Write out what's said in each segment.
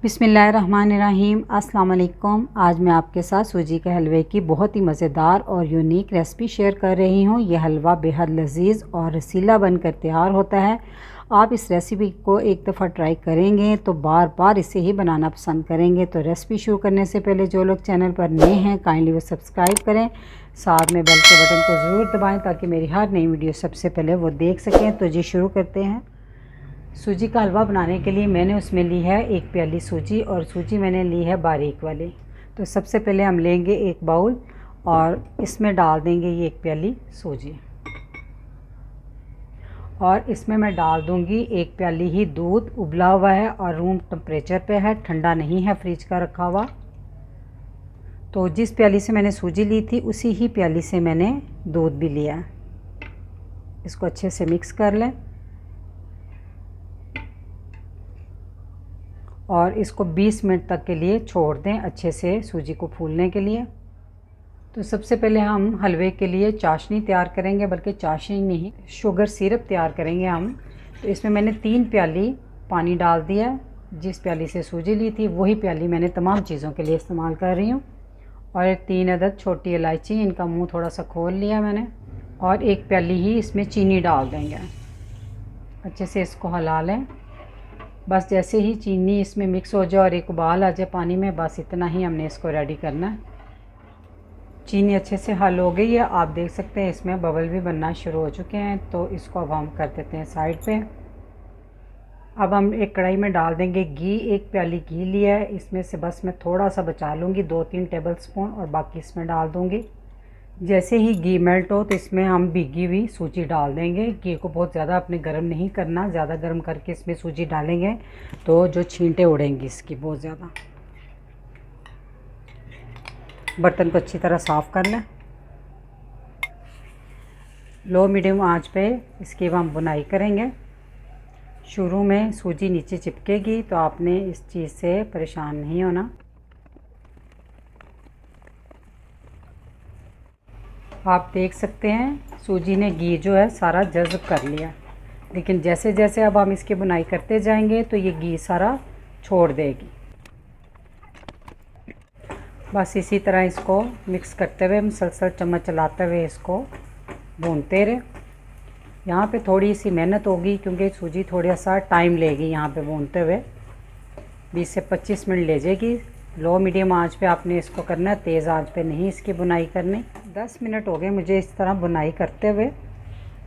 बिस्मिल्लाहिर्रहमानिर्रहीम। अस्सलाम वालेकुम। आज मैं आपके साथ सूजी के हलवे की बहुत ही मज़ेदार और यूनिक रेसिपी शेयर कर रही हूँ। यह हलवा बेहद लजीज और रसीला बनकर तैयार होता है। आप इस रेसिपी को एक दफ़ा ट्राई करेंगे तो बार बार इसे ही बनाना पसंद करेंगे। तो रेसिपी शुरू करने से पहले जो लोग चैनल पर नए हैं काइंडली वो सब्सक्राइब करें, साथ में बेल के बटन को ज़रूर दबाएँ ताकि मेरी हर नई वीडियो सबसे पहले वो देख सकें। तो जी शुरू करते हैं। सूजी का हलवा बनाने के लिए मैंने उसमें ली है 1 प्याली सूजी, और सूजी मैंने ली है बारीक वाली। तो सबसे पहले हम लेंगे एक बाउल और इसमें डाल देंगे ये 1 प्याली सूजी, और इसमें मैं डाल दूंगी 1 प्याली ही दूध। उबला हुआ है और रूम टेम्परेचर पे है, ठंडा नहीं है फ्रिज का रखा हुआ। तो जिस प्याली से मैंने सूजी ली थी उसी ही प्याली से मैंने दूध भी लिया। इसको अच्छे से मिक्स कर लें और इसको 20 मिनट तक के लिए छोड़ दें अच्छे से सूजी को फूलने के लिए। तो सबसे पहले हम हलवे के लिए चाशनी तैयार करेंगे, बल्कि चाशनी नहीं, शुगर सिरप तैयार करेंगे हम। तो इसमें मैंने 3 प्याली पानी डाल दिया। जिस प्याली से सूजी ली थी वही प्याली मैंने तमाम चीज़ों के लिए इस्तेमाल कर रही हूँ। और 3 अदद छोटी इलायची, इनका मुँह थोड़ा सा खोल लिया मैंने। और 1 प्याली ही इसमें चीनी डाल देंगे। अच्छे से इसको हिला लें। बस जैसे ही चीनी इसमें मिक्स हो जाए और एक उबाल आ जाए पानी में, बस इतना ही हमने इसको रेडी करना है। चीनी अच्छे से हल हो गई है, आप देख सकते हैं इसमें बबल भी बनना शुरू हो चुके हैं। तो इसको अब हम कर देते हैं साइड पे। अब हम एक कढ़ाई में डाल देंगे घी। 1 प्याली घी लिया है, इसमें से बस मैं थोड़ा सा बचा लूँगी, 2-3 टेबल स्पून, और बाकी इसमें डाल दूँगी। जैसे ही घी मेल्ट हो तो इसमें हम भीगी हुई सूजी डाल देंगे। घी को बहुत ज़्यादा अपने गर्म नहीं करना, ज़्यादा गर्म करके इसमें सूजी डालेंगे तो जो छींटे उड़ेंगी इसकी बहुत ज़्यादा। बर्तन को अच्छी तरह साफ़ कर लें। लो मीडियम आंच पे इसकी हम बुनाई करेंगे। शुरू में सूजी नीचे चिपकेगी तो आपने इस चीज़ से परेशान नहीं होना। आप देख सकते हैं सूजी ने घी जो है सारा जज़्ब कर लिया, लेकिन जैसे जैसे अब हम इसकी बुनाई करते जाएंगे तो ये घी सारा छोड़ देगी। बस इसी तरह इसको मिक्स करते हुए, मुसलसल चम्मच चलाते हुए इसको भूनते रहे। यहाँ पे थोड़ी सी मेहनत होगी क्योंकि सूजी थोड़ा सा टाइम लेगी यहाँ पे भूनते हुए, 20 से 25 मिनट ले जाएगी। लो मीडियम आंच पे आपने इसको करना है, तेज़ आंच पे नहीं इसकी बुनाई करनी। 10 मिनट हो गए मुझे इस तरह बुनाई करते हुए।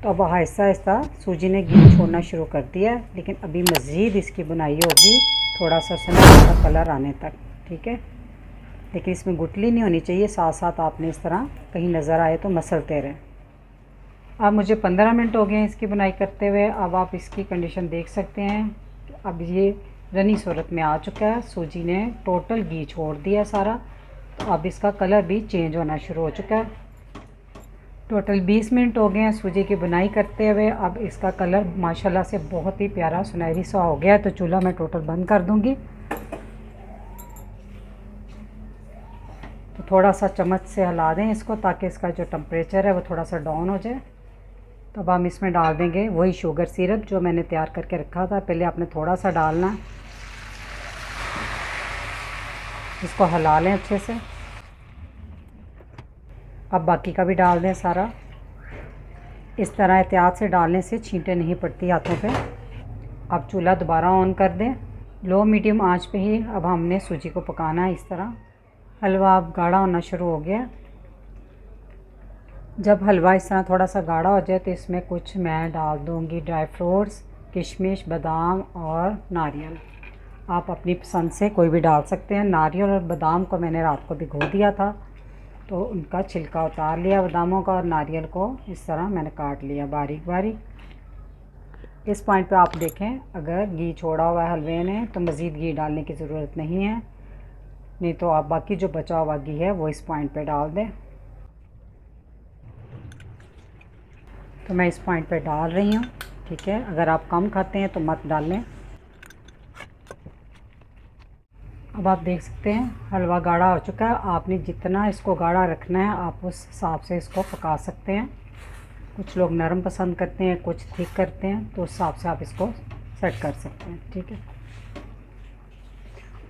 तो अब आहिस्ता आहिस्ता सूजी ने घी छोड़ना शुरू कर दिया, लेकिन अभी मज़ीद इसकी बुनाई होगी थोड़ा सा सुनहरा सा कलर आने तक, ठीक है। लेकिन इसमें गुठली नहीं होनी चाहिए, साथ साथ आपने इस तरह कहीं नज़र आए तो मसलते रहें। अब मुझे 15 मिनट हो गए हैं इसकी बुनाई करते हुए। अब आप इसकी कंडीशन देख सकते हैं, अब ये रनी सूरत में आ चुका है। सूजी ने टोटल घी छोड़ दिया सारा, तो अब इसका कलर भी चेंज होना शुरू हो चुका है। टोटल 20 मिनट हो गए हैं सूजी की बुनाई करते हुए। अब इसका कलर माशाल्लाह से बहुत ही प्यारा सुनहरी सा हो गया है। तो चूल्हा मैं टोटल बंद कर दूंगी। तो थोड़ा सा चम्मच से हिला दें इसको ताकि इसका जो टेम्परेचर है वो थोड़ा सा डाउन हो जाए। तो अब हम इसमें डाल देंगे वही शुगर सिरप जो मैंने तैयार करके रखा था। पहले आपने थोड़ा सा डालना, इसको हिला लें अच्छे से। अब बाकी का भी डाल दें सारा। इस तरह एहतियात से डालने से छींटे नहीं पड़ती हाथों पे। अब चूल्हा दोबारा ऑन कर दें, लो मीडियम आंच पे ही अब हमने सूजी को पकाना है। इस तरह हलवा अब गाढ़ा होना शुरू हो गया। जब हलवा इस तरह थोड़ा सा गाढ़ा हो जाए तो इसमें कुछ मैं डाल दूंगी ड्राई फ्रूट्स, किशमिश, बादाम और नारियल। आप अपनी पसंद से कोई भी डाल सकते हैं। नारियल और बादाम को मैंने रात को भिगो दिया था, तो उनका छिलका उतार लिया बादामों का, और नारियल को इस तरह मैंने काट लिया बारीक बारीक। इस पॉइंट पे आप देखें, अगर घी छोड़ा हुआ है हलवे ने तो मज़ीद घी डालने की ज़रूरत नहीं है, नहीं तो आप बाकी जो बचा हुआ घी है वो इस पॉइंट पे डाल दें। तो मैं इस पॉइंट पे डाल रही हूँ, ठीक है। अगर आप कम खाते हैं तो मत डालें। अब आप देख सकते हैं हलवा गाढ़ा हो चुका है। आपने जितना इसको गाढ़ा रखना है आप उस हिसाब से इसको पका सकते हैं। कुछ लोग नरम पसंद करते हैं, कुछ थिक करते हैं, तो उस हिसाब से आप इसको सेट कर सकते हैं, ठीक है।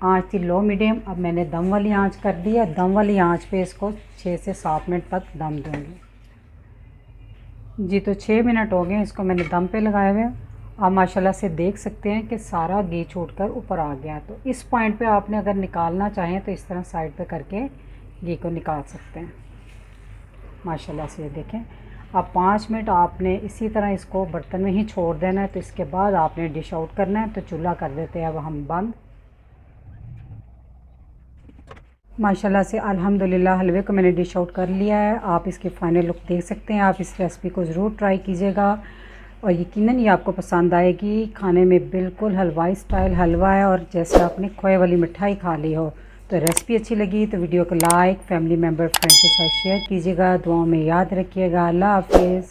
आंच थी लो मीडियम। अब मैंने दम वाली आंच कर दी है। दम वाली आंच पे इसको 6 से 7 मिनट तक दम दूँगी। जी तो 6 मिनट हो गए इसको मैंने दम पे लगाए हुए। आप माशाल्लाह से देख सकते हैं कि सारा घी छूटकर ऊपर आ गया। तो इस पॉइंट पे आपने अगर निकालना चाहें तो इस तरह साइड पे करके घी को निकाल सकते हैं। माशाल्लाह से ये देखें। अब 5 मिनट आपने इसी तरह इसको बर्तन में ही छोड़ देना है। तो इसके बाद आपने डिश आउट करना है। तो चूल्हा कर देते हैं अब हम बंद। माशाल्लाह से अल्हम्दुलिल्लाह हलवे को मैंने डिश आउट कर लिया है। आप इसकी फ़ाइनल लुक देख सकते हैं। आप इस रेसिपी को ज़रूर ट्राई कीजिएगा और यकीनन ये आपको पसंद आएगी। खाने में बिल्कुल हलवाई स्टाइल हलवा है और जैसे आपने खोए वाली मिठाई खा ली हो। तो रेसिपी अच्छी लगी तो वीडियो को लाइक, फैमिली मेम्बर, फ्रेंड के साथ शेयर कीजिएगा। दुआओं में याद रखिएगा। अल्लाह हाफ़िज़।